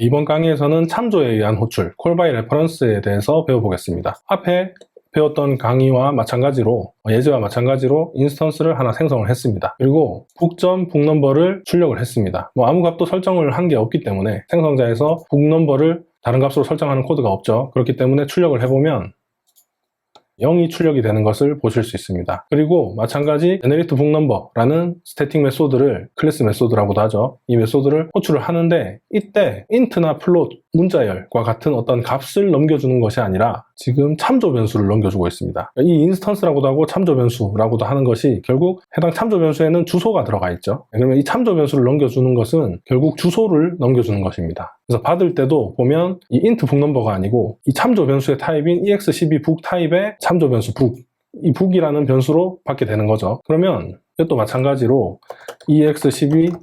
이번 강의에서는 참조에 의한 호출, 콜 바이 레퍼런스에 대해서 배워보겠습니다. 앞에 배웠던 강의와 마찬가지로, 예제와 마찬가지로 인스턴스를 하나 생성을 했습니다. 그리고 북점 북넘버를 출력을 했습니다. 아무 값도 설정을 한 게 없기 때문에 생성자에서 북넘버를 다른 값으로 설정하는 코드가 없죠. 그렇기 때문에 출력을 해보면 0이 출력이 되는 것을 보실 수 있습니다. 그리고 마찬가지 generate booknumber라는 스태틱 메소드를 클래스 메소드라고도 하죠. 이 메소드를 호출을 하는데 이때 int나 float, 문자열과 같은 어떤 값을 넘겨주는 것이 아니라 지금 참조 변수를 넘겨주고 있습니다. 이 인스턴스라고도 하고 참조 변수라고도 하는 것이 결국 해당 참조 변수에는 주소가 들어가 있죠. 그러면 이 참조 변수를 넘겨주는 것은 결국 주소를 넘겨주는 것입니다. 그래서 받을 때도 보면 이 int booknumber가 아니고 이 참조 변수의 타입인 ex12 book 타입의 참조 변수 book, 이 book이라는 변수로 받게 되는 거죠. 그러면 이것도 마찬가지로 ex12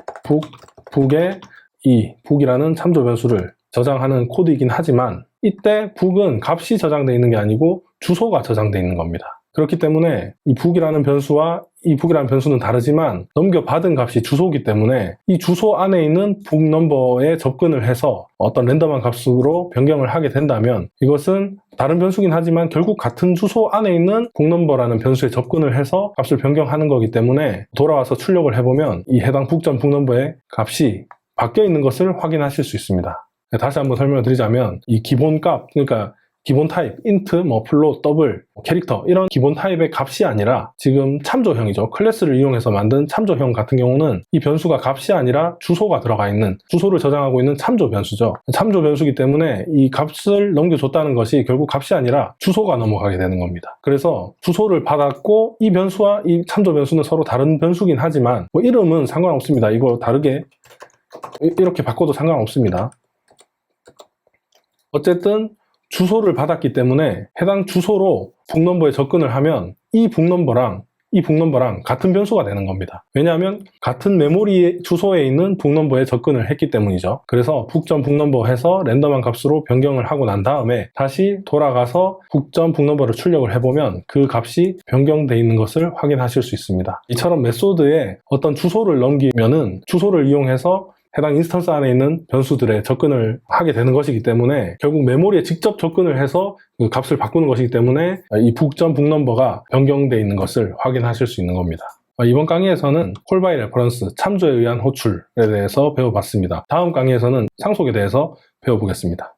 book의 이 book이라는 참조 변수를 저장하는 코드이긴 하지만 이때 book은 값이 저장되어 있는 게 아니고 주소가 저장되어 있는 겁니다. 그렇기 때문에 이 book이라는 변수와 이 book이라는 변수는 다르지만 넘겨받은 값이 주소이기 때문에 이 주소 안에 있는 book 넘버에 접근을 해서 어떤 랜덤한 값으로 변경을 하게 된다면 이것은 다른 변수긴 하지만 결국 같은 주소 안에 있는 book 넘버라는 변수에 접근을 해서 값을 변경하는 거기 때문에 돌아와서 출력을 해보면 이 해당 book.book 넘버의 값이 바뀌어 있는 것을 확인하실 수 있습니다. 다시 한번 설명을 드리자면 이 기본 값, 그러니까 기본 타입, int, float, double, 캐릭터 이런 기본 타입의 값이 아니라 지금 참조형이죠. 클래스를 이용해서 만든 참조형 같은 경우는 이 변수가 값이 아니라 주소가 들어가 있는, 주소를 저장하고 있는 참조 변수죠. 참조 변수이기 때문에 이 값을 넘겨줬다는 것이 결국 값이 아니라 주소가 넘어가게 되는 겁니다. 그래서 주소를 받았고 이 변수와 이 참조 변수는 서로 다른 변수긴 하지만 이름은 상관없습니다. 이거 다르게 이렇게 바꿔도 상관없습니다. 어쨌든 주소를 받았기 때문에 해당 주소로 북넘버에 접근을 하면 이 북넘버랑 같은 변수가 되는 겁니다. 왜냐하면 같은 메모리 주소에 있는 북넘버에 접근을 했기 때문이죠. 그래서 북.북넘버 해서 랜덤한 값으로 변경을 하고 난 다음에 다시 돌아가서 북.북넘버를 출력을 해보면 그 값이 변경되어 있는 것을 확인하실 수 있습니다. 이처럼 메소드에 어떤 주소를 넘기면은 주소를 이용해서 해당 인스턴스 안에 있는 변수들에 접근을 하게 되는 것이기 때문에 결국 메모리에 직접 접근을 해서 그 값을 바꾸는 것이기 때문에 이 북.북넘버가 변경되어 있는 것을 확인하실 수 있는 겁니다. 이번 강의에서는 콜 바이 레퍼런스, 참조에 의한 호출에 대해서 배워봤습니다. 다음 강의에서는 상속에 대해서 배워보겠습니다.